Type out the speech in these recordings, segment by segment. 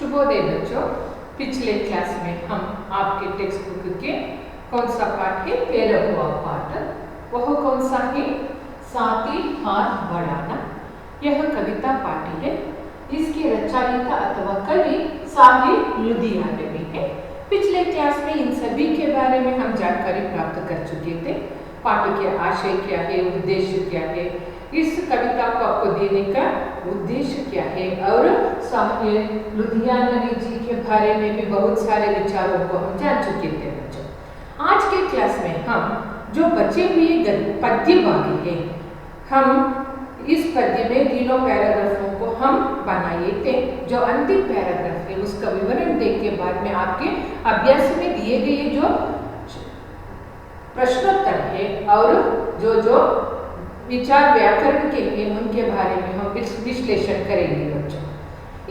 शुभोदय बच्चों, पिछले क्लास में हम आपके टेक्स्ट बुक के कौन सा पाठ है, 13वां पाठ, वह कौन सा है, साथी हाथ बढ़ाना। यह कविता पाठ है। इसकी रचयिता अथवा कवि साहिब लुधियानवी है। पिछले क्लास में इन सभी के बारे में हम जानकारी प्राप्त कर चुके थे। पाठ के आशय क्या है, उद्देश्य क्या है, इस कविता को आपको देने का उद्देश्य क्या है, और साहिब लुधियानवी जी के बारे में भी बहुत सारे विचारों को हम जान चुके थे बच्चों। आज के क्लास में हम जो बचे हुए पद्य बाकी है, हम इस पद्य में तीनों पैराग्राफों को हम बनाए थे। जो अंतिम पैराग्राफ है उसका विवरण देख के बाद में आपके अभ्यास में दिए गए जो प्रश्नोत्तर है और जो विचार व्याकरण के हैं उनके बारे में हम विश्लेषण करेंगे बच्चों।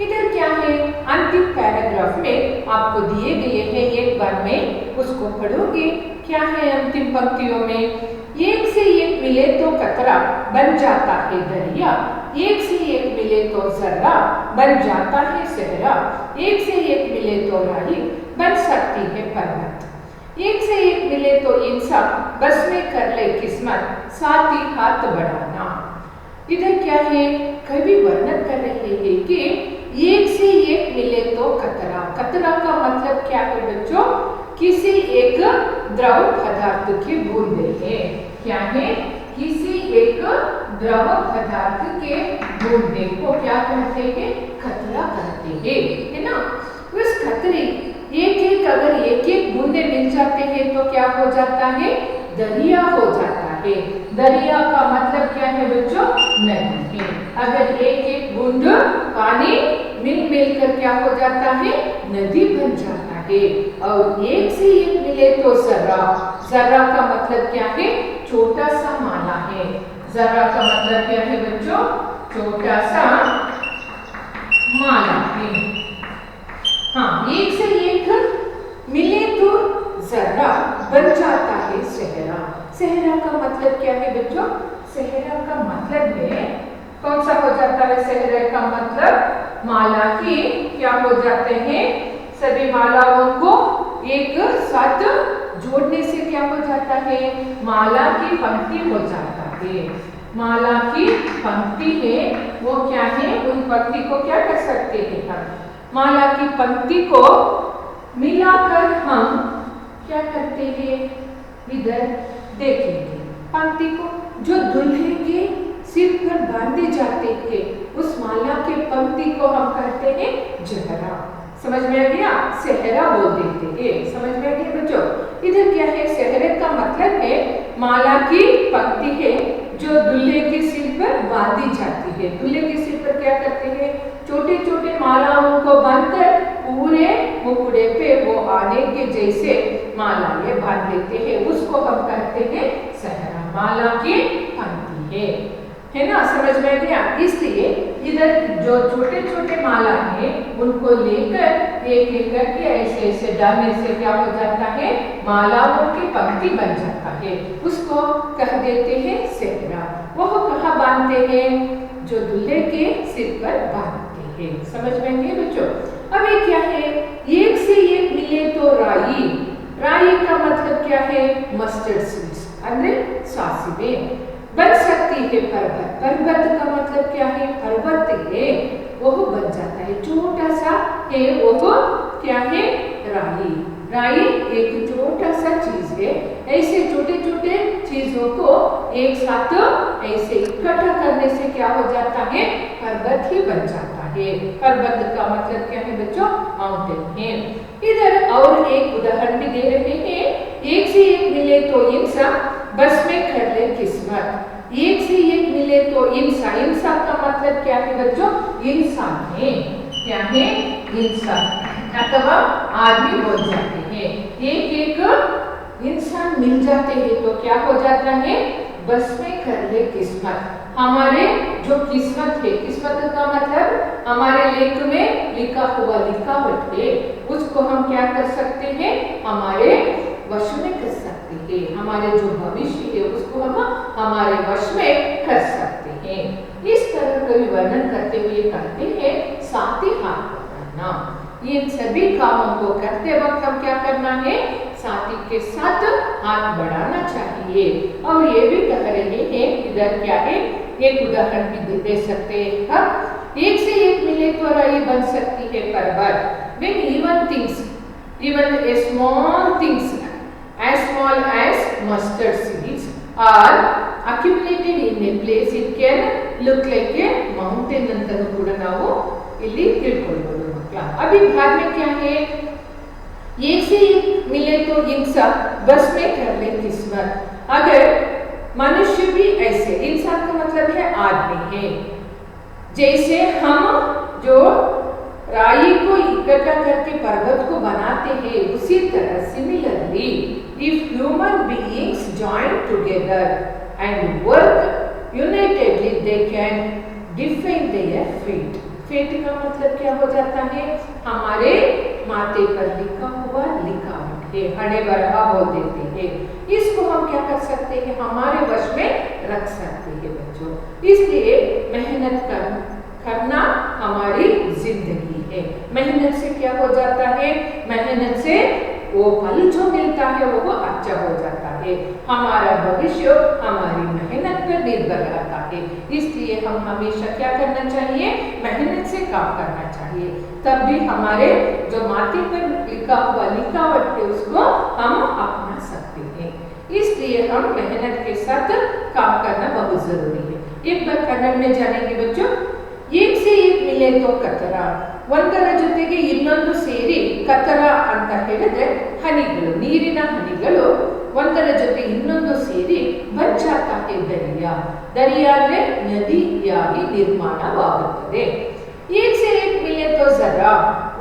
इधर क्या है, अंतिम पैराग्राफ में आपको दिए गए हैं, एक बार में उसको पढ़ोगे। क्या है अंतिम पंक्तियों में, एक से एक मिले तो कतरा बन जाता है दरिया, एक से एक मिले तो जर्रा बन जाता है सहरा, एक से एक मिले तो राही बन सकती है पर्वत, एक से एक मिले तो इंसान बस में कर ले किस्मत, साथ ही हाथ बढ़ाना। इधर क्या है, कवि वर्णन कर रहे हैं कि एक से एक मिले तो कतरा। कतरा का मतलब क्या है बच्चों, किसी एक द्रव पदार्थ की बूंदे हैं। क्या है, किसी एक द्रव पदार्थ के बूंदे को क्या कहते हैं, कतरा कहते हैं, है ना। उस कतरे एक अगर एक बूंदे मिल जाते हैं तो क्या हो जाता है, दरिया हो जाता है। दरिया का मतलब क्या है बच्चों, नदी है। अगर एक बूंद पानी मिल कर क्या हो जाता है, नदी बन जाता है। और एक से एक मिले तो जर्रा। जर्रा का मतलब क्या है, छोटा सा माला है। जर्रा का मतलब क्या है बच्चों, छोटा सा माला है। हाँ, एक से एक मिले तो जर्रा बन जाता है सहरा। सहरा का मतलब क्या है बच्चों, सहरा का मतलब है, कौन सा हो जाता है सहरा का मतलब, माला की क्या हो जाते हैं, सभी मालाओं को एक साथ जोड़ने से क्या हो जाता है, माला की पंक्ति हो जाता है। माला की पंक्ति है वो क्या है, उन पंक्ति को क्या कर सकते हैं हम, माला की पंक्ति को मिलाकर हम क्या करते हैं, इधर देखेंगे पंक्ति को, जो दूल्हे के सिर पर बांधे जाते हैं उस माला के पंक्ति को हम कहते हैं जहरा। समझ में आ गया, सहरा बोल देते हैं। समझ में आ गया बच्चों। इधर क्या है, सहरे का मतलब है माला की पंक्ति है जो दूल्हे के सिर पर बांधी जाती है। दूल्हे के सिर पर क्या करते हैं, छोटे छोटे मालाओं को बांधकर पूरे मुकुड़े पे वो आने के जैसे माला ये बांध लेते हैं, उसको हम कहते हैं सहरा। माला की पंक्ति है ना। समझ में गया। इसलिए इधर जो छोटे छोटे माला है उनको लेकर एक एक करके ऐसे ऐसे डालने से क्या हो जाता है, मालाओं की पंक्ति बन जाता है, उसको कह देते हैं सहरा। वह कहाँ बांधते हैं, जो दूल्हे के सिर पर बांधते हैं। समझ में गए बच्चों। अब ये क्या है, एक से एक मिले तो राई। राई का मतलब क्या है, मस्टर्ड सीड्स अंदर सासिवे। बन सकती है पर्वत। पर्वत का मतलब क्या है, पर्वत है वो बन जाता है, छोटा सा है वो क्या है, राई। राई एक छोटा सा चीज है। ऐसे छोटे छोटे चीजों को एक साथ ऐसे इकट्ठा करने से क्या हो जाता है, पर्वत ही बन जाता है। पर्वत का मतलब क्या है बच्चों, माउंटेन है। इधर और एक उदाहरण भी दे रहे हैं, एक से एक मिले तो इंसान बस में कर ले किस्मत। एक से एक मिले तो इंसान। इंसान का मतलब क्या है बच्चों, इंसान है। क्या है, इंसान अथवा आदमी बोल जाते हैं। एक एक इंसान मिल जाते हैं तो क्या हो जाता है, बस में कर ले किस्मत। हमारे जो किस्मत है, किस्मत का मतलब हमारे लेख में लिखा हुआ लिखावट है, उसको हम क्या कर सकते हैं, हमारे वश में कर सकते हैं। हमारे जो भविष्य है उसको हम हमारे वश में कर सकते हैं। इस तरह का वर्णन करते हुए कहते हैं साथी हाथ पकड़ना। इन सभी कामों को करते वक्त हम क्या करना है, साथी के साथ हाथ बढ़ाना चाहिए। और ये भी कह रहे हैं, इधर क्या है, एक उदाहरण भी दे सकते हैं हम। एक से एक मिले तो राई बन सकती है पर्वत। When even things, even a small things as small as mustard seeds are accumulated in a place, it can look like a mountain ಅಂತನೂ ಕೂಡ ನಾವು ಇಲ್ಲಿ ತಿಳ್ಕೊಳ್ಬಹುದು ಮಕ್ಕಳ। अभी बाद में क्या है, एक से एक मिले तो इंसान बस में कर ले किस्मत। अगर मनुष्य भी ऐसे, इंसान का मतलब है आदमी है, जैसे हम जो राई को इकट्ठा करके पर्वत को बनाते हैं, उसी तरह similarly if human beings join together and work unitedly they can define their fate. Fate का मतलब क्या हो जाता है, हमारे माथे पर लिखा हुआ लिखावट है, हरे बरहा बोल देते हैं। इसको हम क्या कर सकते हैं, हमारे वश में रख सकते हैं बच्चों। इसलिए मेहनत करना हमारी जिंदगी है। मेहनत से क्या हो जाता है, मेहनत से वो फल जो मिलता है वो अच्छा हो जाता है। हमारा भविष्य हमारी मेहनत पर निर्भर रहता है। इसलिए हम हमेशा क्या करना चाहिए, मेहनत से काम करना चाहिए, तब भी हमारे जो माथे पर लिखा हुआ लिखावट है उसको हम अपना सकते हैं। इसलिए हम मेहनत के साथ काम करना बहुत जरूरी है। एक बार कन्नड़ में जानेंगे बच्चों। एक से एक मिले तो कतर, ಒಂದರ ಜೊತೆಗೆ ಇನ್ನೊಂದು ಸೇರಿ ಕತರ ಅಂತ ಹೇಳಿದ್ರೆ ಹನಿಗಳು, ನೀರಿನ ಹನಿಗಳು ಒಂದರ ಜೊತೆ ಇನ್ನೊಂದು ಸೇರಿ ಬಂಚಾತಾ है दरिया। दरिया ಅಂದ್ರೆ ನದಿಯಾಗಿ ನಿರ್ಮಾಣವಾಗುತ್ತದೆ। एक से एक मिले तो जरा,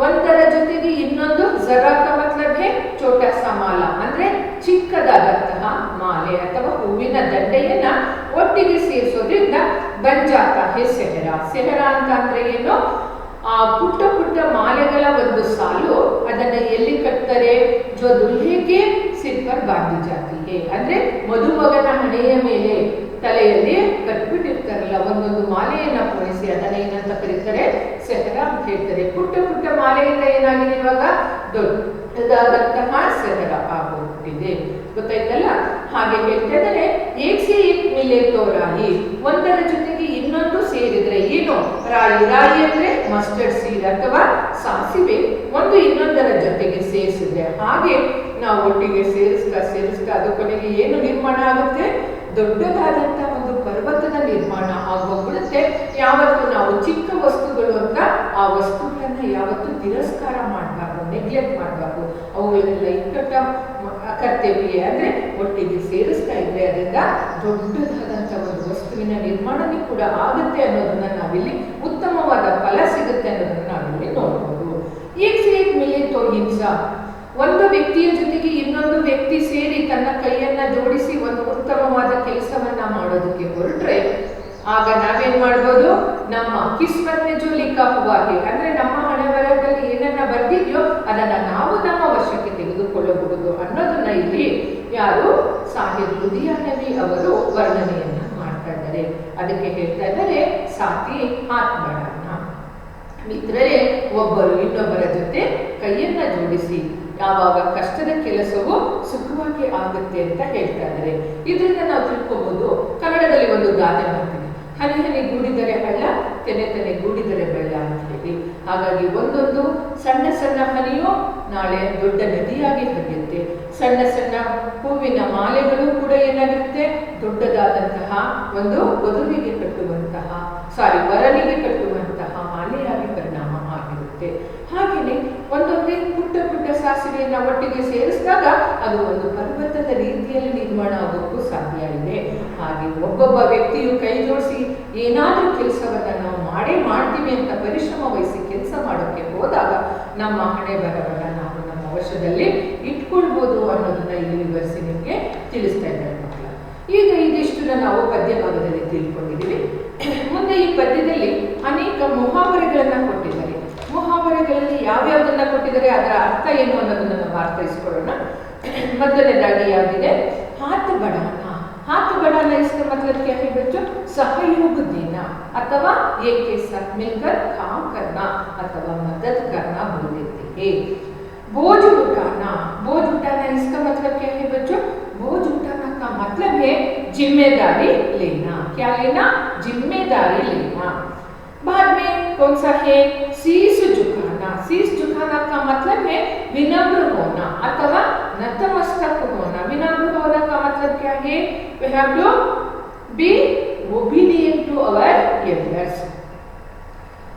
ಒಂದರ ಜೊತೆಗೆ ಇನ್ನೊಂದು, जरा का मतलब है छोटा सा माला, ಅಂದ್ರೆ ಚಿಕ್ಕದಾದಂತಹ ಮಾಲೆ ಅಥವಾ ಹೂವಿನ ದಂಡೆಯನ್ನ ಒಟ್ಟಿಗೆ ಸೇರಿಸೋದ್ರಿಂದ ಬಂಜಾತಾ है सेहरा। सेहरा ಅಂತ ಅಂದ್ರೆ ಏನು, ಆ ಪುಟ್ಟ ಪುಟ್ಟ ಮಾಲೆಗಳ ಒಂದು ಸಾಲು, ಅದನ್ನ ಎಲ್ಲಿ ಕಟ್ತಾರೆ, जो दुल्हे के सिर पर बांधी जाती है, ಅಂದ್ರೆ ಮದುಮಗನ ಹಣೆಯ ಮೇಲೆ ತಲೆಯಲ್ಲಿ ಕಟ್ಬಿಟ್ಟಿರ್ತಾರಲ್ಲ ಒಂದೊಂದು ಮಾಲೆಯನ್ನ ಪೋಣಿಸಿ, ಅದನ್ನ ಏನಂತ ಕರೀತಾರೆ, ಸೆಹರಾ ಅಂತ ಹೇಳ್ತಾರೆ। ಪುಟ್ಟ ಪುಟ್ಟ ಮಾಲೆಯಿಂದ ಏನಾಗಿದೆ, ಇವಾಗ ದೊಡ್ಡದಾದಂತಹ ಸೆಹರಾ ಆಗೋಗ್ಬಿಟ್ಟಿದೆ, ಗೊತ್ತಾಯ್ತಲ್ಲ। ಹಾಗೆ ಹೇಳ್ತಾ ಇದ್ದಾರೆ, ಏಕ್ ಸೆ ಏಕ್ ಮಿಲೆ ತೋ ರಾಯಿ, ಒಂದರ ಜೊತೆಗೆ ಇನ್ನೊಂದು ಸೇರಿದ್ರೆ ಏನು, ರಾಯಿ। ರಾಯಿ ಅಂದ್ರೆ ಮಸ್ಟರ್ಡ್ ಸೀಡ್ ಅಥವಾ ಸಾಸಿವೆ, ಒಂದು ಇನ್ನೊಂದರ ಜೊತೆಗೆ ಸೇರಿಸಿದ್ರೆ, ಹಾಗೆ ನಾವು ಒಟ್ಟಿಗೆ ಸೇರಿಸ್ತಾ ಅದು ಕೊನೆಗೆ ಏನು ನಿರ್ಮಾಣ ಆಗುತ್ತೆ, ದೊಡ್ಡದಾದಂತಹ ಒಂದು ಪರ್ವತದ ನಿರ್ಮಾಣ ಆಗೋಗ್ಬಿಡುತ್ತೆ। ಯಾವತ್ತು ನಾವು ಚಿಕ್ಕ ವಸ್ತುಗಳು ಅಂತ ಆ ವಸ್ತುಗಳನ್ನ ಯಾವತ್ತು ತಿರಸ್ಕಾರ ಮಾಡಬಾರ್ದು, ನೆಗ್ಲೆಕ್ಟ್ ಮಾಡಬಾರ್ದು, ಅವುಗಳನ್ನೆಲ್ಲ ಇಕ್ಕಟ್ಟ ಕರ್ತವ್ಯ ಅಂದ್ರೆ ಒಟ್ಟಿಗೆ ಸೇರಿಸ್ತಾ ಇದ್ರೆ ಅದರಿಂದ ದೊಡ್ಡದಾದಂತಹ ಒಂದು ವಸ್ತುವಿನ ನಿರ್ಮಾಣವೂ ಕೂಡ ಆಗುತ್ತೆ ಅನ್ನೋದನ್ನ ನಾವಿಲ್ಲಿ, ಉತ್ತಮವಾದ ಫಲ ಸಿಗುತ್ತೆ ಅನ್ನೋದನ್ನ ನಾವಿಲ್ಲಿ ನೋಡಬಹುದು। ಏಕ್ ಸೆ ಏಕ್ ಮಿಲೆ ತೋ ಹಿಂಸಾ, ಒಂದು ವ್ಯಕ್ತಿಯ ಜೊತೆಗೆ ಇನ್ನೊಂದು ವ್ಯಕ್ತಿ ಸೇರಿ ತನ್ನ ಕೈಯನ್ನ ಜೋಡಿಸಿ ಒಂದು ಉತ್ತಮವಾದ ಕೆಲಸವನ್ನ ಮಾಡೋದಕ್ಕೆ ಹೊರಟ್ರೆ, ಆಗ ನಾವೇನ್ ಮಾಡ್ಬೋದು, ನಮ್ಮ ಕಿಸ್ಮತ್ ಜೋ ಲಿಖಾ ಹುವಾ ಹೈ, ಅಂದ್ರೆ ನಮ್ಮ ಹಣೆ ಬರಹದಲ್ಲಿ ಏನನ್ನ ಬರ್ದಿದ್ಯೋ ಅದನ್ನ ನಾವು ನಮ್ಮ ವಶಕ್ಕೆ ತೆಗೆದುಕೊಳ್ಳಬಹುದು ಅನ್ನೋದನ್ನ ಇಲ್ಲಿ ಯಾರು, ಸಾಹಿರ್ ಲುಧಿಯಾನವಿ ಅವರು ವರ್ಣನೆಯನ್ನ ಮಾಡ್ತಾ ಇದ್ದಾರೆ। ಅದಕ್ಕೆ ಹೇಳ್ತಾ ಇದ್ದಾರೆ, ಸಾಥಿ ಹಾತ್ ಬಡಾನ, ಮಿತ್ರರೇ ಒಬ್ಬರು ಇನ್ನೊಬ್ಬರ ಜೊತೆ ಕೈಯನ್ನ ಜೋಡಿಸಿ ಯಾವಾಗ ಕಷ್ಟದ ಕೆಲಸವು ಸುಖವಾಗಿ ಆಗುತ್ತೆ ಅಂತ ಹೇಳ್ತಾ ಇದ್ದಾರೆ। ಇದರಿಂದ ನಾವು ತಿಳ್ಕೊಬಹುದು, ಕನ್ನಡದಲ್ಲಿ ಒಂದು ಗಾದೆ ಮಾತಿದೆ, ಹನಿ ಹನಿ ಗೂಡಿದರೆ ಹಳ್ಳ, ತೆನೆ ತೆನೆ ಗೂಡಿದರೆ ಬೆಳ್ಳ ಅಂತ ಹೇಳಿ। ಹಾಗಾಗಿ ಒಂದೊಂದು ಸಣ್ಣ ಸಣ್ಣ ಹನಿಯು ನಾಳೆ ದೊಡ್ಡ ನದಿಯಾಗಿ ಹರಿಯುತ್ತೆ, ಸಣ್ಣ ಸಣ್ಣ ಹೂವಿನ ಮಾಲೆಗಳು ಕೂಡ ಏನಾಗುತ್ತೆ, ದೊಡ್ಡದಾದಂತಹ ಒಂದು ವಧುವಿಗೆ ಕಟ್ಟುವಂತಹ, ವರನಿಗೆ ಕಟ್ಟುವಂತಹ ಮಾಲೆಯಾಗಿ ಪರಿಣಾಮ ಆಗಿರುತ್ತೆ। ಹಾಗೆಯೇ ಒಂದೊಂದೇ ಪುಟ್ಟ ಪುಟ್ಟ ಸಾಸಿವೆಯನ್ನ ಒಟ್ಟಿಗೆ ಸೇರಿಸಿದಾಗ ಅದು ಒಂದು ಪರ್ವತದ ರೀತಿಯಲ್ಲಿ ನಿರ್ಮಾಣ ಆಗೋಕ್ಕೂ ಸಾಧ್ಯ ಇದೆ। ಹಾಗೆ ಒಬ್ಬೊಬ್ಬ ವ್ಯಕ್ತಿಯು ಕೈ ಜೋಡಿಸಿ ಏನಾದರೂ ಕೆಲಸವನ್ನ ನಾವು ಮಾಡ್ತೀವಿ ಅಂತ ಪರಿಶ್ರಮ ವಹಿಸಿ ಕೆಲಸ ಮಾಡೋಕ್ಕೆ ಹೋದಾಗ ನಮ್ಮ ಹಣೆ ಬರವನ್ನ ನಾವು ನಮ್ಮ ವಶದಲ್ಲಿ ಇಟ್ಕೊಳ್ಬೋದು ಅನ್ನೋದನ್ನ ಇಲ್ಲಿ ವಿವರಿಸಿ ನಿಮಗೆ ತಿಳಿಸ್ತಾ ಇದ್ದಾರೆ ಮಕ್ಕಳ। ಈಗ ಇದಿಷ್ಟನ್ನ ನಾವು ಪದ್ಯ ಭಾಗದಲ್ಲಿ ತಿಳ್ಕೊಂಡಿದ್ದೀವಿ। ಮುಂದೆ ಈ ಪದ್ಯದಲ್ಲಿ ಅನೇಕ ಮುಹಾವರೆಗಳನ್ನ ಕೊಟ್ಟಿದ್ದಾರೆ। ಮುಹಾವರೆಗಳಲ್ಲಿ ಯಾವ್ಯಾವುದನ್ನ ಕೊಟ್ಟಿದ್ದಾರೆ, ಅದರ ಅರ್ಥ ಏನು ಅನ್ನೋದನ್ನ ನಾವು ಅರ್ಥೈಸ್ಕೊಳ್ಳೋಣ। ಮೊದಲನೇದಾಗಿ ಯಾವ್ದಿದೆ, ಹಾತ್ ಬಡಾನ। हाथ बढ़ाना इसका मतलब क्या है बच्चों, सहयोग देना अथवा एक के साथ मिलकर काम करना अथवा मदद करना बोल देते चाहिए। बोझ उठाना, बोझ उठाना इसका मतलब क्या है बच्चों? बोझ उठाना का मतलब है जिम्मेदारी लेना। क्या लेना? जिम्मेदारी लेना। बाद में कौन सा है? शीश झुकाना। शीश झुकाना का मतलब है विनम्र होना अथवा नतमस्तक होना। विनम्र होना का मतलब क्या है? We have to be obedient to our elders।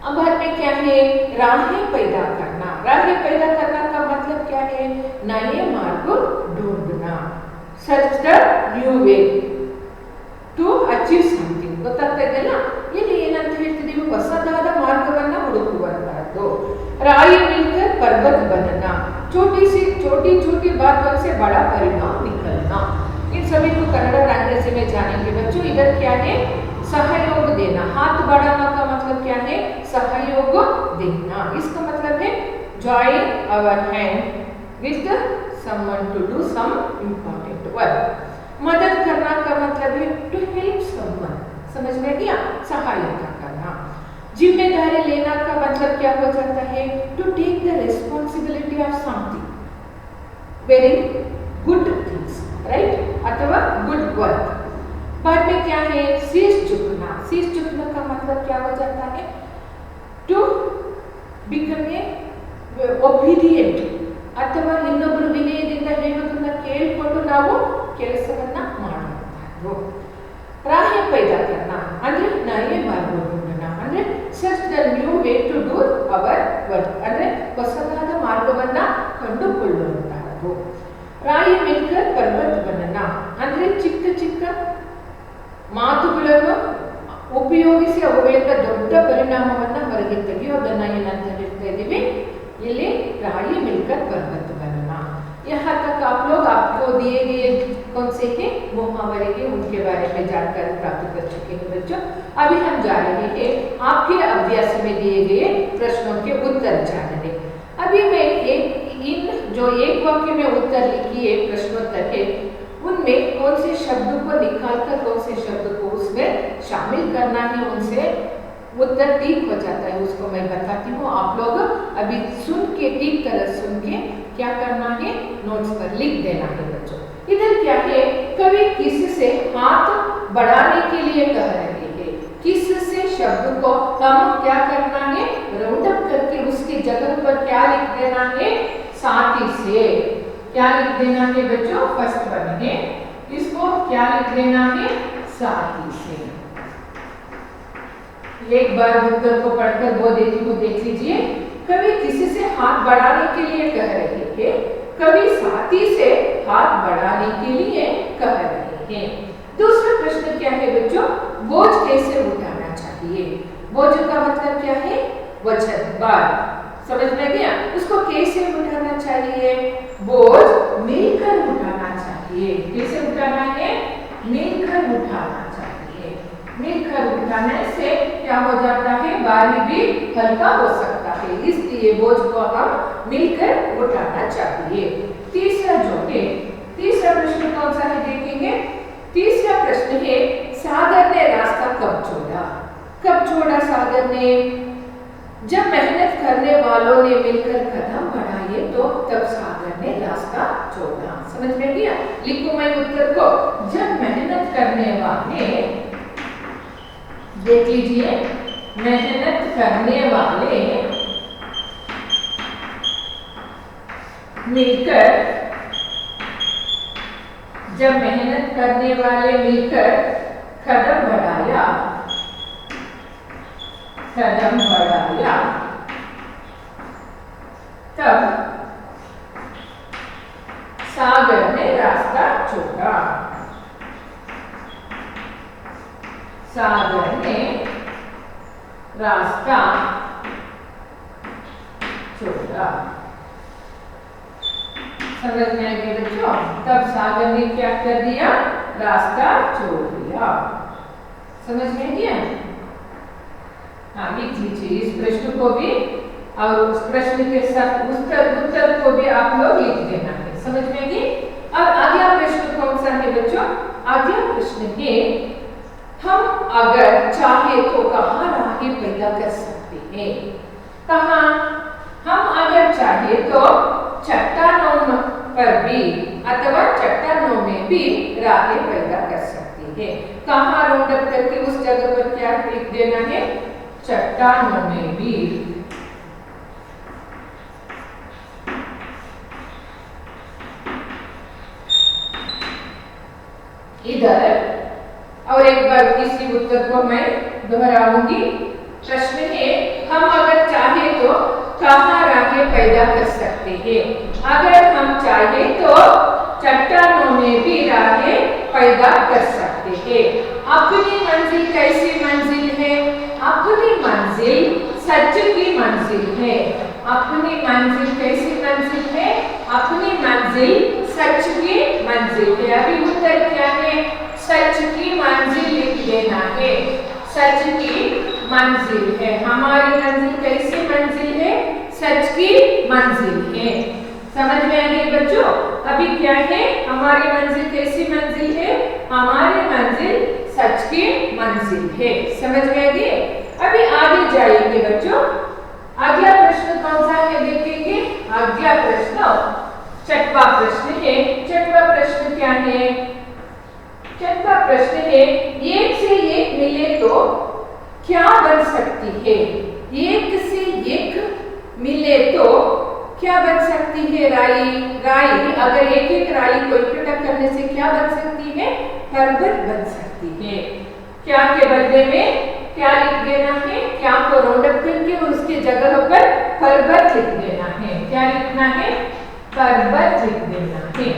अब बाद में क्या है? राहें पैदा करना। राहें पैदा करना का मतलब क्या है? नए मार्ग ढूंढना। Search the new way to achieve something. ಗೊತ್ತಾಗ್ತಾ ಇದೆಯಲ್ಲ? ಇಲ್ಲಿ ಏನಂತ ಹೇಳ್ತಿದೀವಿ? ಹೊಸದಾದ ಮಾರ್ಗವನ್ನ ಹುಡುಕುವಂತಹದ್ದು। राही मिलकर पर्वत बनना। छोटी सी छोटी बातों से बड़ा परिणाम निकलना। इन सभी को कन्नड़ और अंग्रेजी में जानेंगे बच्चों। इधर क्या है? सहयोग देना। हाथ बढ़ाना का मतलब क्या है? सहयोग देना। इसका मतलब है join our hand with someone to do some important work। मदद करना का मतलब है टू हेल्प समवन। समझ में गया? सहायता करना। जिम्मेदारी लेना का मतलब क्या हो जाता है? To take the responsibility of something, very good things, right, अथवा गुड वर्क। बाद में क्या है? शीश झुकना। शीश झुकना का मतलब क्या हो जाता है? टू बिकम ए ಒಬಿಡಿಯೆಂಟ್ ಅಥವಾ ಇನ್ನೊಬ್ಬರು ವಿನಯದಿಂದ ಹೇಳೋದನ್ನ ಕೇಳಿಕೊಂಡು ನಾವು ಕೆಲಸವನ್ನ ಮಾಡುವಂತಹದ್ದು। ರಾಹೆ ಪೈದಾ ಕರ್ನ ಅಂದ್ರೆ ನಯೇ ಮಾರ್ಗ ढूंढना ಅಂದ್ರೆ search the new way to do our work ಅಂದ್ರೆ ಹೊಸದಾದ ಮಾರ್ಗವನ್ನ ಕಂಡುಕೊಳ್ಳುವಂತಹದ್ದು। ರಾಹೆ ಮಿಲ್ಕರ್ ಪರ್ವತ ಬನನ ಅಂದ್ರೆ ಚಿಕ್ಕ ಚಿಕ್ಕ ಮಾತುಗಳನ್ನು ಉಪಯೋಗಿಸಿ ಅವುಗಳಿಂದ ದೊಡ್ಡ ಪರಿಣಾಮವನ್ನ ಹೊರಗೆ ತೆಗೆಯೋದನ್ನ ಏನಂತ ಹೇಳ್ತಾ ಇದ್ದೀವಿ? ಇಲ್ಲಿ राही मिलकर पर्वत बनना। यहाँ तक आप लोग आपको दिए गए कौन से के मुहावरे के उनके बारे में जानकारी प्राप्त कर चुके हैं बच्चों। अभी हम जा रहे हैं आपके अभ्यास में दिए गए प्रश्नों के उत्तर जानने। अभी मैं इन जो एक वाक्य में उत्तर लिखी है प्रश्नोत्तर है, उनमें कौन से शब्द को निकालकर कौन से शब्द को उसमें शामिल करना है, उनसे उत्तर ठीक हो जाता है, उसको मैं बताती हूँ। आप लोग अभी सुन के ठीक तरह सुन के क्या करना है? नोट्स पर लिख देना है बच्चों। इधर क्या है? कवि किस से हाथ बढ़ाने के लिए कह रहे हैं। किस से शब्द को हम क्या करना है? राउंड अप करके उसकी जगह पर क्या लिख देना है? साथी से। क्या लिख देना है बच्चों? फर्स्ट वन है, इसको क्या लिख देना है? साथी से। एक बार उत्तर को पढ़कर वो देख लीजिए। कवि किसी से हाथ बढ़ाने के लिए कह रहे थे। कवि साथी से हाथ बढ़ाने के लिए कह रहे हैं। दूसरा प्रश्न क्या है बच्चों? बोझ कैसे उठाना चाहिए? बोझ का मतलब क्या है? वजन, भार। समझ में गया? उसको कैसे उठाना चाहिए? बोझ मिलकर उठाना चाहिए। कैसे उठाना है? मिलकर उठाना चाहिए। मिलकर उठाने से क्या हो जाता है? भारी भी हल्का हो सकता है, इसलिए बोझ को हम मिलकर उठाना चाहिए। तीसरा जो है, तीसरा प्रश्न कौन सा है देखेंगे। तीसरा प्रश्न है सागर ने रास्ता कब छोड़ा? कब छोड़ा सागर ने? जब मेहनत करने वालों ने मिलकर कदम बढ़ाए तो तब सागर ने रास्ता छोड़ा। समझ में गया? लिखो मैं उत्तर को। जब मेहनत करने वाले, देख लीजिए, मेहनत करने वाले मिलकर, जब मेहनत करने वाले मिलकर कदम बढ़ाया, तब सागर ने रास्ता छोड़ा। सागर ने रास्ता छोड़ा। समझ में आ गया बच्चों? तब सागर ने क्या कर दिया? रास्ता छोड़ दिया। समझ में गया? हाँ, लिख लीजिए इस प्रश्न को भी और उस प्रश्न के साथ उत्तर को भी आप लोग लिख देना है। समझ में गई? अब अगला प्रश्न कौन सा है बच्चों? अगला प्रश्न है हम अगर चाहे तो कहाँ राहें पैदा कर सकते हैं? कहाँ? हम अगर चाहे तो चट्टानों पर भी अथवा चट्टानों में भी राहें पैदा कर सकती है। कहाँ राउंड अप करके उस जगह पर क्या लिख देना है? चट्टानों में भी इधर। और एक बार इसी उत्तर को मैं दोहराऊंगी। प्रश्न है, हम अगर चाहे तो कहाँ राहें पैदा कर सकते हैं? अगर हम चाहे तो चट्टानों में भी राहें पैदा कर सकते हैं। अपनी मंजिल कैसी मंजिल है? अपनी मंजिल सच की मंजिल है। अपनी मंजिल कैसी मंजिल है? अपनी मंजिल सच की मंजिल है। अभी उत्तर क्या है? सच की मंजिल लिख देना है। सच की मंजिल है। हमारी मंजिल कैसी मंजिल है? सच की मंजिल है। समझ में आ गई बच्चों? अभी क्या है? हमारी मंजिल कैसी मंजिल है? हमारी मंजिल सच की मंजिल है। समझ में आ गई? अभी आगे जाएंगे बच्चों। अगला प्रश्न कौन सा है देखेंगे? अगला प्रश्न छठवां प्रश्न है। छठवां प्रश्न क्या है? छठवां प्रश्न है, एक से एक मिले तो क्या बन सकती है? एक से एक मिले तो क्या बन सकती है? राई। राई अगर एक एक राई को इकट्ठा करने से क्या बन सकती है? पर्वत बन सकती है। क्या के बदले में क्या लिख देना है? क्या को राउंड अप करके उसके जगह पर पर्वत लिख देना है। क्या लिखना है? पर्वत लिख देना है।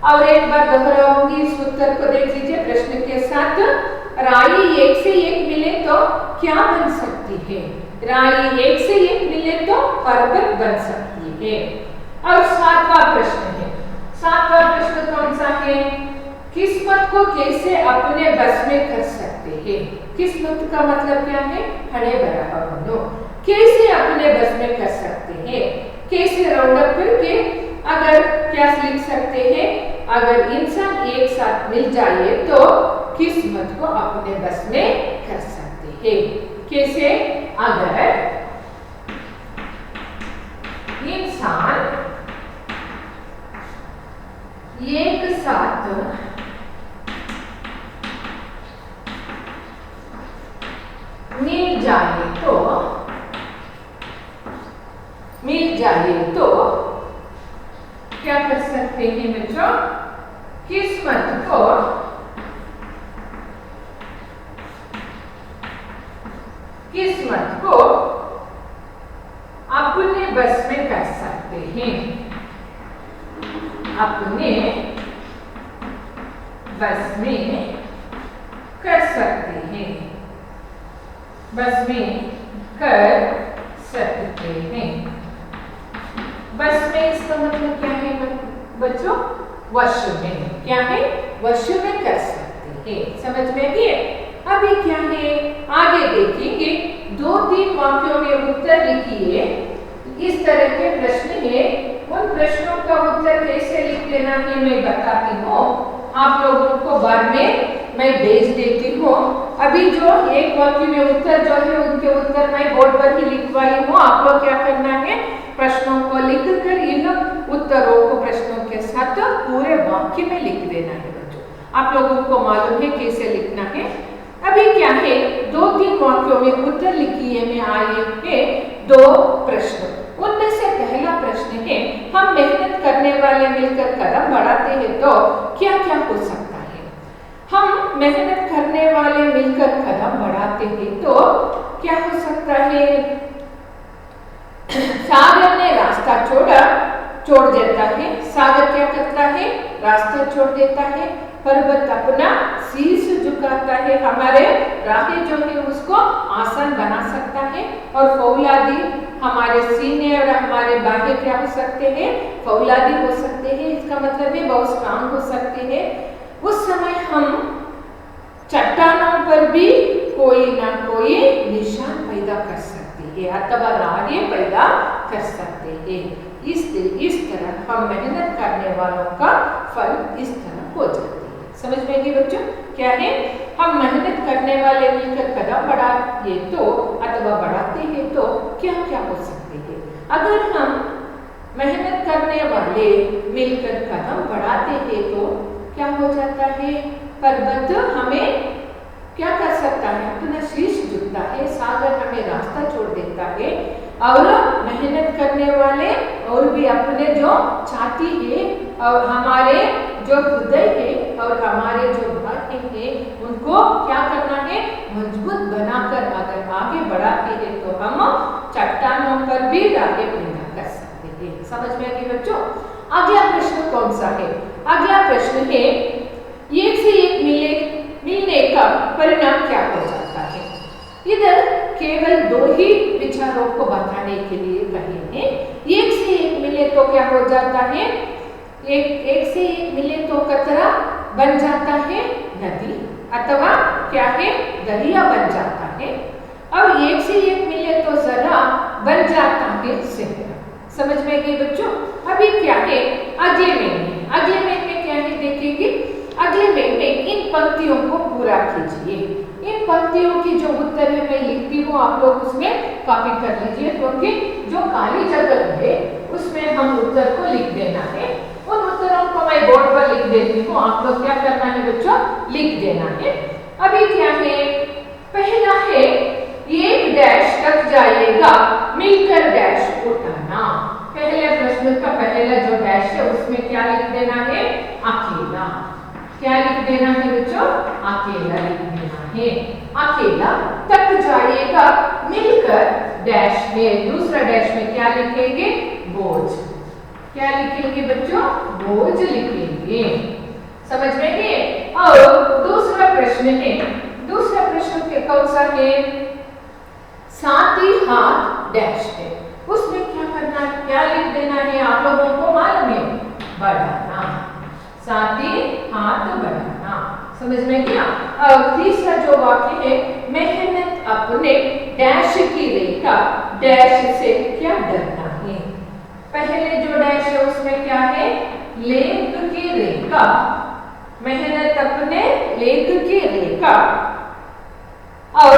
और एक बार दोहराऊंगी इस उत्तर को, देख लीजिए प्रश्न के साथ। राई एक से एक मिले तो क्या बन सकती है? राई एक से एक मिले तो पर्वत बन सकती है। और सातवां प्रश्न है। सातवां प्रश्न कौन सा है? किस्मत को कैसे अपने बस में कर सकते हैं? किस्मत का मतलब क्या है? हरे बराबर बनो। कैसे अपने बस में कर सकते हैं? कैसे राउंड अप करके अगर क्या लिख सकते हैं? अगर इंसान एक साथ मिल जाए तो किस्मत को अपने बस में कर सकते हैं। कैसे? अगर इंसान एक साथ मिल जाए तो क्या कर सकते हैं बच्चों? किस्मत को अपने बस में कर सकते हैं। अपने बस में कर सकते हैं। बस में कर सकते हैं। बस में इसका मतलब क्या है बच्चों? वश में। क्या है? वश में कर सकते हैं। समझ में आइए? अभी क्या है? आगे देखेंगे। 2-3 वाक्यों में उत्तर लिखिए। इस तरह के प्रश्न है। उन प्रश्नों का उत्तर कैसे लिख लेना है मैं बताती हूँ। आप लोगों को बाद में मैं भेज देती हूँ। अभी जो एक वाक्य में उत्तर जो है उनके उत्तर मैं बोर्ड पर ही लिखवाई हूँ। आप लोग क्या करना है? प्रश्नों को लिखकर इन उत्तरों को प्रश्नों के साथ पूरे वाक्य में लिख देना है बच्चों। आप लोगों को मालूम है कैसे लिखना है। अभी क्या है? 2-3 वाक्यों में उत्तर लिखिए में आए हैं 2 प्रश्न। उनमें से पहला प्रश्न है, हम मेहनत करने वाले मिलकर कदम बढ़ाते हैं तो क्या क्या हो सकता है? हम मेहनत करने वाले मिलकर कदम बढ़ाते हैं तो क्या हो सकता है? सागर ने रास्ता छोड़ देता है। सागर क्या करता है? रास्ता छोड़ देता है। पर्वत अपना शीश झुकाता है। हमारे राहें जो है उसको आसान बना सकता है। और फौलादी हमारे सीने और हमारे बाहें क्या हो सकते हैं? फौलादी हो सकते हैं। इसका मतलब है बहुत स्ट्रांग हो सकते हैं। उस समय हम चट्टानों पर भी कोई ना कोई निशान पैदा कर सकते हैं अथवा राहें पैदा कर सकते हैं। इस तरह हम मेहनत करने वालों का फल इस तरह हो जाता है। समझ में आइए बच्चों? क्या है? हम मेहनत करने वाले मिलकर कदम बढ़ाते तो अथवा बढ़ाते हैं तो क्या क्या हो सकते हैं? अगर हम मेहनत करने वाले मिलकर कदम बढ़ाते हैं तो क्या हो जाता है? पर्वत हमें क्या कर सकता है? अपना शीश झुकता है, सागर हमें रास्ता छोड़ देता है। और मेहनत करने वाले और भी अपने जो छाती है और हमारे जो हृदय है और हमारे जो भाग्य है उनको क्या करना है? मजबूत बनाकर अगर आगे बढ़ाते हैं तो हम चट्टानों पर भी आगे पैदा कर सकते हैं। समझ में आ गई बच्चों? अगला प्रश्न कौन सा है? अगला प्रश्न है एक से एक मिलने का परिणाम क्या हो जाता है? इधर केवल दो ही विचारों को बताने के लिए कहे हैं। एक से एक मिले तो क्या हो जाता है? एक से एक मिले तो कतरा बन जाता है नदी, अथवा क्या है? दरिया बन जाता है। और एक से एक मिले तो जरा बन जाता है शहर। समझ में गई बच्चों? अभी क्या है? अगले में क्या है देखेंगे। अगले में इन पंक्तियों को पूरा कीजिए। इन पंक्तियों की जो उत्तर है मैं लिखती हूँ, आप लोग उसमें कॉपी कर लीजिए, क्योंकि जो खाली जगह है उसमें हम उत्तर को लिख देना है। उन उत्तरों को मैं बोर्ड पर लिख देती हूँ, आप लोग क्या करना है बच्चों? लिख देना है। अभी क्या है? पहला है एक डैश तक जाएगा मिलकर डैश उठाना। पहले प्रश्न का पहला जो डैश है उसमें क्या लिख देना है? अकेला। क्या लिख देना है बच्चों? अकेला लिख देना है। अकेला तक जाएगा मिलकर डैश में, दूसरा डैश में क्या लिखेंगे? बोझ। क्या लिखेंगे बच्चों? बोझ लिखेंगे। समझ में गए? और दूसरा प्रश्न है, दूसरा प्रश्न के कौन सा है? साथ ही हाथ डैश है, उसमें क्या करना है? क्या लिख देना है? आप लोगों को मालूम है? बढ़ाना। साथ ही हाथ बढ़ाना। समझ में गया? और तीसरा जो वाक्य है, मेहनत अपने डैश की रेखा डैश से क्या डरना है? पहले जो डैश है उसमें क्या है? लेख की रेखा। मेहनत अपने लेख की रेखा और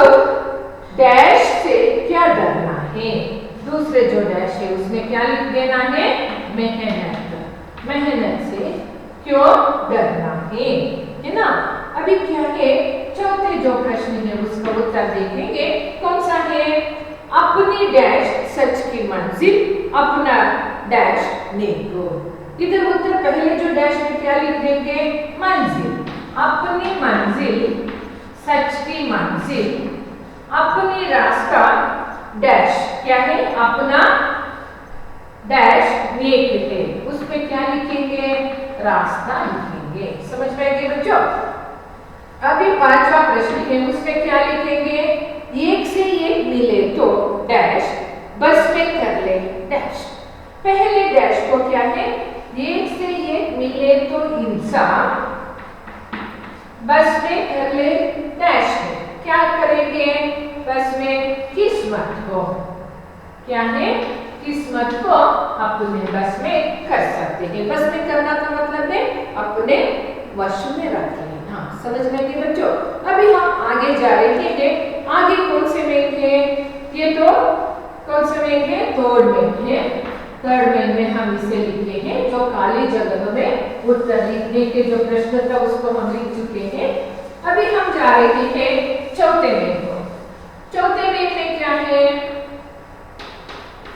डैश से क्या डरना है? दूसरे जो डैश है उसमें क्या लिख देना है? मेहनत। मेहनत से क्यों डरना है ना? अभी क्या है? चौथे जो प्रश्न है उसका उत्तर देखेंगे। कौन सा है? अपनी डैश सच की मंजिल अपना डैश नेको। इधर उत्तर पहले जो डैश में क्या लिख देंगे? मंजिल। अपनी मंजिल सच की मंजिल, अपनी रास्ता डैश क्या है? अपना डैश नेक है, उसमें क्या लिखेंगे? रास्ता लिखेंगे। समझ में आ गए बच्चों? अभी पांचवा प्रश्न है उसमें क्या लिखेंगे? एक से एक मिले तो डैश बस में कर ले डैश। पहले डैश को क्या है? एक से एक मिले तो इंसान बस में कर ले डैश है। क्या करेंगे? बस में किस्मत को क्या है? किस्मत को अपने बस में कर सकते हैं। बस में करना का मतलब है अपने वश में रख लेना। समझ में गए बच्चों? अभी हम आगे जा रहे हैं। आगे कौन से मेल है? ये तो कौन से मेल है? थर्ड मेल है। थर्ड मेल में हम इसे लिखते हैं, जो खाली जगह में उत्तर लिखने के जो प्रश्न था उसको हम लिख चुके हैं। अभी हम जा रहे हैं चौथे मेल को। चौथे मेल में क्या है?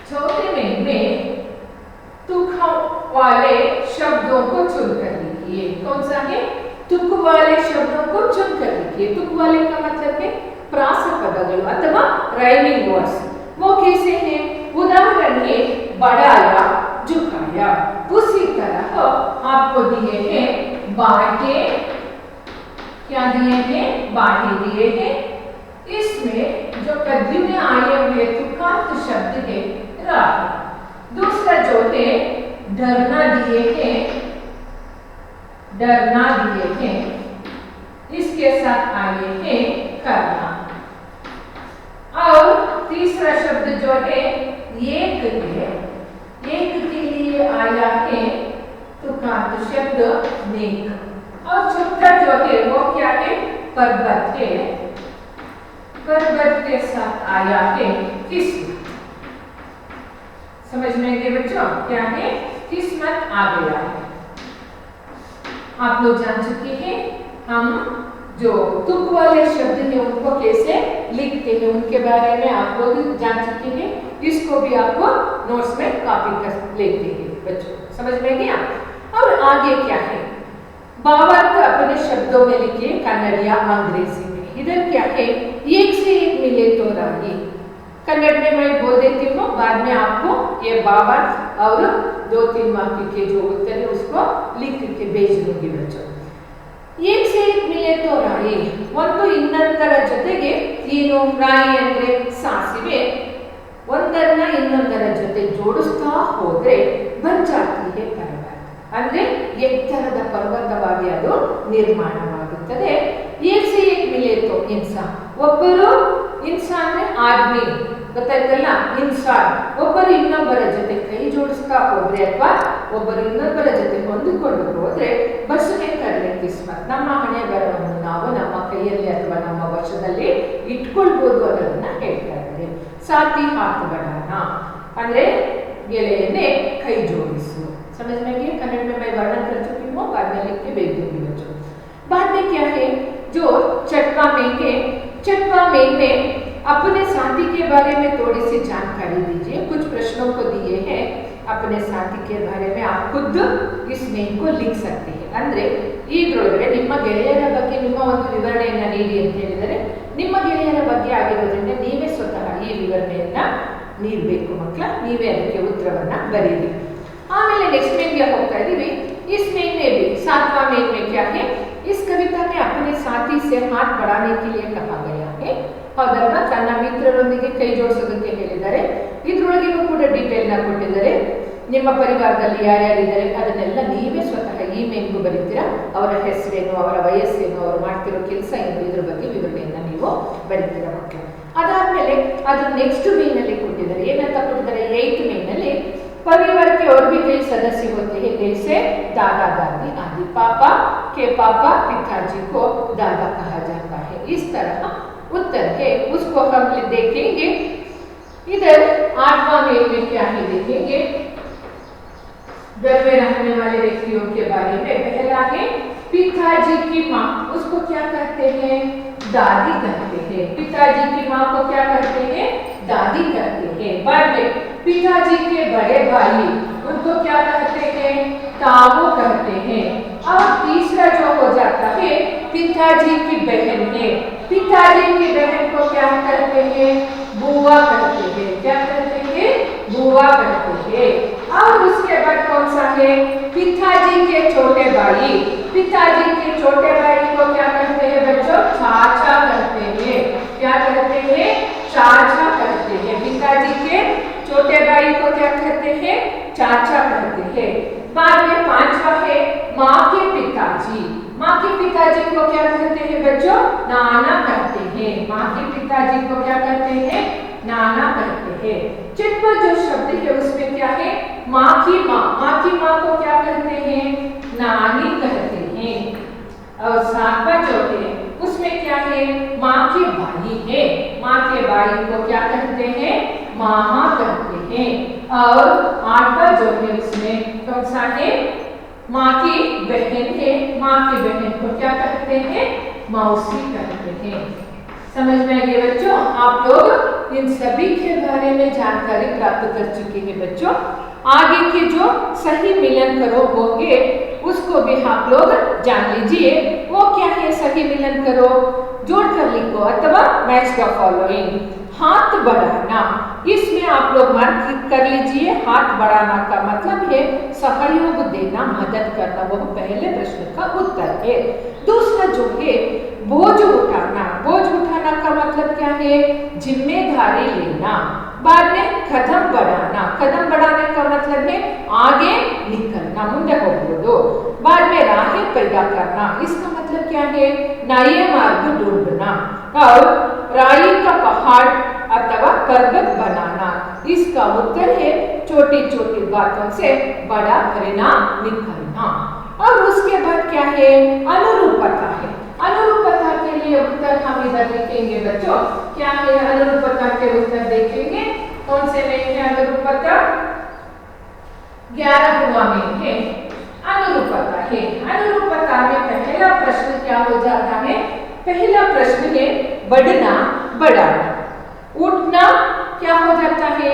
चौथे मेल में तुक वाले शब्दों को चुनकर लिखिए। कौन सा है? तुक वाले शब्दों को चुनकर लिखिए। तुक वाले का मतलब है प्रास पदगलु अथवा राइमिंग वर्ड्स। वो कैसे हैं? उदाहरण है बढ़ाया, झुकाया। उसी तरह आपको दिए हैं बाटे। क्या दिए हैं? बाटे दिए हैं। इसमें जो कद्य में आए हुए तुकांत शब्द है राह। दूसरा जो है डरना दिए हैं, डरना दिए हैं, इसके साथ आए हैं करना। और तीसरा शब्द जो है एक है, एक के लिए आया है तुकांत शब्द नेक। और चौथा जो है वो क्या है? पर्वत है, पर्वत के साथ आया है किस्मत। समझ में आएंगे बच्चों क्या है, किस्मत आ गया है। आप लोग जान चुके हैं हम जो तुक वाले शब्द हैं उनको कैसे लिखते हैं, उनके बारे में आप लोग जान चुके हैं। इसको भी आपको नोट्स में कॉपी कर लेते हैं बच्चों, समझ में गया। और आगे क्या है, भावार्थ अपने शब्दों में लिखिए कन्नड़ या अंग्रेजी में। इधर क्या है, एक से एक मिले तो राही। कन्नड़ में मैं बोल देती हूँ, बाद में आपको ये भावार्थ और 2-3 वाक्य के जो उत्तर है उसको लिख के भेज दूंगी बच्चों। एक से एक मिले तो ರಾಯಿ, ಒಂದು ಇನ್ನೊಂದರ ಜೊತೆಗೆ ಏನು ರಾಯಿ ಅಂದ್ರೆ ಸಾಸಿವೆ, ಒಂದನ್ನ ಇನ್ನೊಂದರ ಜೊತೆ ಜೋಡಿಸ್ತಾ ಹೋದ್ರೆ ಬಂಚಾತಿಗೆ ಪರ್ವತ ಅಂದ್ರೆ ಎತ್ತರದ ಪರ್ವತವಾಗಿ ಅದು ನಿರ್ಮಾಣವಾಗುತ್ತದೆ। ಏಕ್ ಸೆ ಏಕ್ ಮಿಲೆ ತೋ ಇನ್ಸಾನ್, ಒಬ್ಬರು ಇನ್ಸಾನ್ ಅಂದ್ರೆ ಆದ್ಮಿ ಗೊತ್ತಾಯ್ತಲ್ಲ, ಇನ್ಸಾನ್ ಒಬ್ಬರು ಇನ್ನೊಬ್ಬರ ಜೊತೆ ಕೈ ಜೋಡಿಸ್ತಾ ಹೋದ್ರೆ ಅಥವಾ ಒಬ್ಬರು ಇನ್ನೊಬ್ಬರ ಜೊತೆ ಹೊಂದಿಕೊಂಡು ಹೋದ್ರೆ ಬಸನೆ ಕರ್ಲೆ ಕಿಸ್ಮತ್, ನಮ್ಮ ಹಣೆ ಬರವನ್ನು ನಾವು ನಮ್ಮ ಕೈಯಲ್ಲಿ ಅಥವಾ ನಮ್ಮ ವಶದಲ್ಲಿ ಇಟ್ಕೊಳ್ಬಹುದು ಅನ್ನೋದನ್ನ ಹೇಳ್ತಾ ಇದ್ದಾರೆ। ಸಾಥಿ ಹಾತ್ ಬಡಾನ ಅಂದ್ರೆ ಗೆಳೆಯನ್ನೇ ಕೈ ಜೋಡಿಸು। समझ में गया, कन्नड़ में मैं वर्णन कर चुकी हूँ, बाद में लिख के भेज दूंगी बच्चों। बाद में क्या है, जो चटवा मेघ ने अपने साथी के बारे में थोड़ी सी जानकारी दीजिए। कुछ प्रश्नों को दिए हैं, अपने साथी के बारे में आप खुद इस मेघ को लिख सकते हैं। ಅಂದ್ರೆ ಇದರೊಳಗಡೆ ನಿಮ್ಮ ಗೆಳೆಯರ ಬಗ್ಗೆ ನಿಮ್ಮ ಒಂದು ವಿವರಣೆಯನ್ನು ನೀಡಿ ಅಂತ ಹೇಳಿದರೆ, ನಿಮ್ಮ ಗೆಳೆಯರ ಬಗ್ಗೆ ಆಗಿರೋದ್ರಿಂದ ನೀವೇ ಸ್ವತಃ ಈ ವಿವರಣೆಯನ್ನ ನೀಡಬೇಕು ಮಕ್ಕಳ, ನೀವೇ ಅದಕ್ಕೆ ಉತ್ತರವನ್ನ ಬರೆಯಿರಿ। आमेले नेक्स्ट में क्या होता है, इस मेघ में भी 7वां मेघ में क्या है, इस कविता में अपने साथी से हाथ बढ़ाने के लिए कहा गया है। ಹೌದಲ್ವಾ, ತನ್ನ ಮಿತ್ರರೊಂದಿಗೆ ಕೈ ಜೋಡಿಸೋದಕ್ಕೆ ಹೇಳಿದ್ದಾರೆ। ಇದ್ರೊಳಗೆನೂ ಕೂಡ ಡೀಟೇಲ್ ನ ಕೊಟ್ಟಿದ್ದಾರೆ, ನಿಮ್ಮ ಪರಿವಾರದಲ್ಲಿ ಯಾರ್ಯಾರಿದ್ದಾರೆ ಅದನ್ನೆಲ್ಲ ನೀವೇ ಸ್ವತಃ ಇಮೇಲ್ಗೂ ಬರೀತೀರಾ, ಅವರ ಹೆಸರೇನು, ಅವರ ವಯಸ್ಸೇನು, ಅವರು ಮಾಡ್ತಿರೋ ಕೆಲಸ ಏನು, ಇದ್ರ ಬಗ್ಗೆ ವಿವರಣೆಯನ್ನ ನೀವು ಬರೀತೀರಾ ಮಕ್ಕಳು। ಅದಾದ್ಮೇಲೆ ಅದ್ರ ನೆಕ್ಸ್ಟ್ ಮೇನಲ್ಲಿ ಕೊಟ್ಟಿದ್ದಾರೆ, ಏನಂತ ಕೊಟ್ಟಿದ್ದಾರೆ, 8th ಮೇನಲ್ಲಿ परिवार के और भी कई सदस्य होते हैं, जैसे दादा दादी आदि। पापा के पापा पिताजी को दादा कहा जाता है। इस तरह उत्तर है, उसको हम देखेंगे। इधर 8वां मेघ में क्या है देखेंगे, घर में रहने वाले व्यक्तियों के बारे में। पहला है पिताजी की माँ, उसको क्या कहते हैं, दादी कहते हैं। पिताजी की माँ को क्या कहते हैं, दादी कहते हैं। बाद में पिताजी के बड़े भाई, उनको क्या कहते हैं, ताऊ कहते हैं। अब तीसरा जो हो जाता है, पिताजी की बहन है, पिताजी की बहन को क्या कहते हैं, बुआ कहते हैं। क्या कहते हैं, बुआ कहते हैं। और उसके बाद कौन सा है, पिताजी के छोटे भाई, पिताजी के छोटे भाई को क्या कहते हैं बच्चों, चाचा कहते हैं। क्या कहते हैं, चाचा कहते हैं। पिताजी के छोटे भाई को क्या कहते हैं, चाचा कहते हैं। बाद में 5वां है माँ के पिताजी, माँ के पिताजी को क्या कहते हैं बच्चों, नाना कहते हैं। माँ के पिताजी को क्या कहते हैं, नाना कहते हैं। 6वां जो शब्द है उसमें क्या है, माँ की माँ, माँ की माँ को क्या कहते हैं, नानी कहते हैं। और 7वां जो है उसमें क्या है, माँ के भाई है, माँ के भाई को क्या कहते हैं, मामा कहते हैं। और 8वां जो है उसमें कौन सा है, माँ की बहन है, माँ की बहन को क्या कहते हैं, मौसी कहते हैं। समझ में आ गया बच्चों, आप लोग इन सभी के बारे में जानकारी प्राप्त कर चुके हैं बच्चों। आगे के जो सही मिलन करो होंगे उसको भी आप लोग जान लीजिए। वो क्या है, सही मिलन करो जोड़कर लिखो अथवा मैच द फॉलोइंग। हाथ बढ़ाना, इसमें आप लोग मार्क कर लीजिए। हाथ बढ़ाना का मतलब है सहयोग देना, मदद करना, वो पहले प्रश्न का उत्तर है। दूसरा जो है बोझ उठाना, बोझ उठाना का मतलब क्या है, जिम्मेदारी लेना। बाद में कदम बढ़ाना, कदम बढ़ाने का मतलब है आगे निकलना, मुंडे होगोदु। बाद में राहें पैदा करना, इसका मतलब क्या है, नए मार्ग ढूंढना। और राई का पहाड़ अथवा पर्वत बनाना, इसका उत्तर है छोटी छोटी बातों से बड़ा परिणाम निकलना। और उसके बाद क्या है, अनुरूपता है। अनुरूपता के लिए उत्तर हम इधर लिखेंगे बच्चों। क्या है अनुरूपता के उत्तर देखेंगे, कौन से में है अनुरूपता, 11वां में है अनुरूपता है। अनुरूपता में पहला प्रश्न क्या हो जाता है? पहला प्रश्न है बढ़ना बढ़ाना। उठना क्या हो जाता है?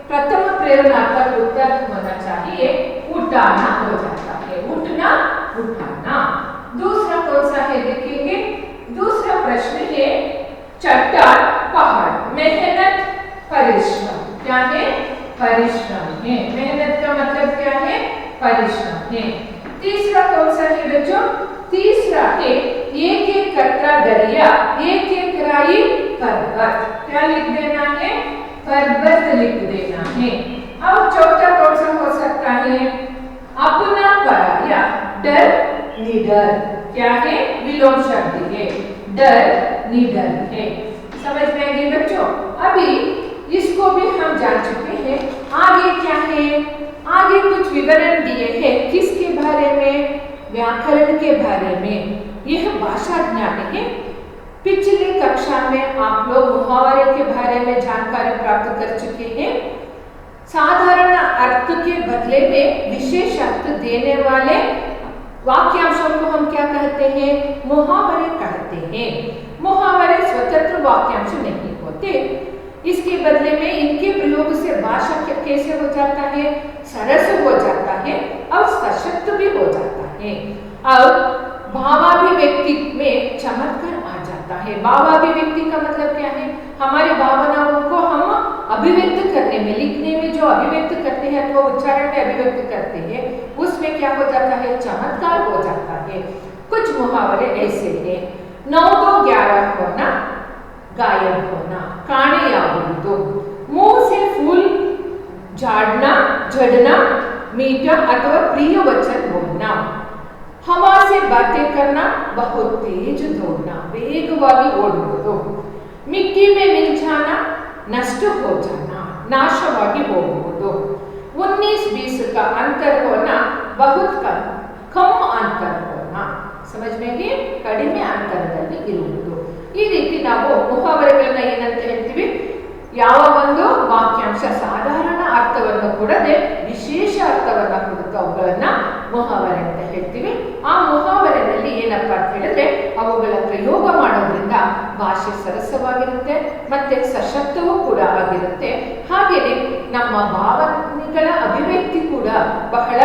प्रथम प्रेरणात्मक उत्तर होना चाहिए उठाना हो जाता है। उठना उठाना। दूसरा कौन सा है देखेंगे। दूसरा प्रश्न है चट्टान पहाड़। मेहनत परिश्रम। क्या है? परिश्रम है। मेहनत का मतलब क्या है? परिश्रम है। तीसरा कौन सा है बच्चों? तीसरा है एक एक कतरा दरिया एक एक राई पर्वत। क्या लिख देना है? पर्वत लिख देना है। अब चौथा कौन सा हो सकता है? अपना पराया डर निडर। क्या है? विलोम शब्द है। डर निडर है। समझ में आएगी बच्चों? अभी इसको भी हम जान चुके हैं। आगे क्या है? आगे कुछ विवरण दिए हैं किसके बारे में? व्याकरण के बारे में। यह भाषा ज्ञान है। पिछली कक्षा में आप लोग मुहावरे के बारे में जानकारी प्राप्त कर चुके हैं। साधारण अर्थ के बदले में विशेष अर्थ देने वाले वाक्यांशों को हम क्या कहते हैं? मुहावरे कहते हैं। मुहावरे स्वतंत्र वाक्यांश नहीं होते। इसके बदले में इनके प्रयोग से भाषा कैसे हो जाता है? सरस हो जाता है और सशक्त भी हो जाता है। अब भावाभिव्यक्ति में चमत्कार आ जाता है। भावाभिव्यक्ति का मतलब क्या है? हमारी भावनाओं को हम अभिव्यक्त करने में, लिखने में जो अभिव्यक्त करते हैं तो उच्चारण में अभिव्यक्त करते हैं, उसमें क्या हो जाता है? चमत्कार हो जाता है। कुछ मुहावरे ऐसे हैं। 9 2 11 होना, गायब होना, काणे यावुदु, मुंह से फूल झाड़ना, झड़ना, मीठा अथवा प्रिय वचन बोलना, हवा से बातें करना, बहुत तेज दौड़ना, वेगವಾಗಿ ಓಡುವುದು, मिट्टी में मिल जाना, नष्ट हो जाना, नाशವಾಗಿ ಹೋಗುವುದು, 19-20 का अंतर होना, बहुत कम अंतर होना। समझ में है? ಕಡಿಮೆ ಅಂತರದಲ್ಲಿ ಇರುವುದು। ಈ ರೀತಿ ನಾವು ಮುಹಾವರೆಗಳನ್ನ ಏನಂತ ಹೇಳ್ತೀವಿ? ಯಾವ ಒಂದು ವಾಕ್ಯಾಂಶ ಸಾಧಾರಣ ಅರ್ಥವನ್ನು ಕೊಡದೆ ವಿಶೇಷ ಅರ್ಥವನ್ನು ಕೊಡುತ್ತೆ ಅವುಗಳನ್ನ ಮುಹಾವರೆ ಅಂತ ಹೇಳ್ತೀವಿ। ಆ ಮುಹಾವರೆಯಲ್ಲಿ ಏನಪ್ಪ ಅಂತ ಹೇಳಿದ್ರೆ ಅವುಗಳ ಪ್ರಯೋಗ ಮಾಡೋದ್ರಿಂದ ಭಾಷೆ ಸರಸವಾಗಿರುತ್ತೆ ಮತ್ತೆ ಸಶಕ್ತವೂ ಕೂಡ ಆಗಿರುತ್ತೆ। ಹಾಗೆಯೇ ನಮ್ಮ ಭಾವನೆಗಳ ಅಭಿವ್ಯಕ್ತಿ ಕೂಡ ಬಹಳ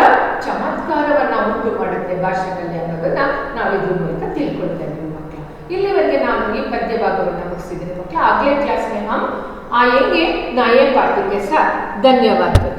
ಚಮತ್ಕಾರವನ್ನ ಉಂಟು ಮಾಡುತ್ತೆ ಭಾಷೆಗಳಲ್ಲಿ ಅನ್ನೋದನ್ನ ನಾವು ಇದ್ರ ಮೂಲಕ ತಿಳ್ಕೊಳ್ತೇವೆ ಮಕ್ಕಳು। ಇಲ್ಲಿವರೆಗೆ ನಾನು ಈ पद्य भागವನ್ನು ಮುಗಿಸಿದ್ದೀನಿ मಕ್ಕಳು। अगले क्लास में हम आएंगे नए पाठ के साथ। धन्यवाद बच्चों।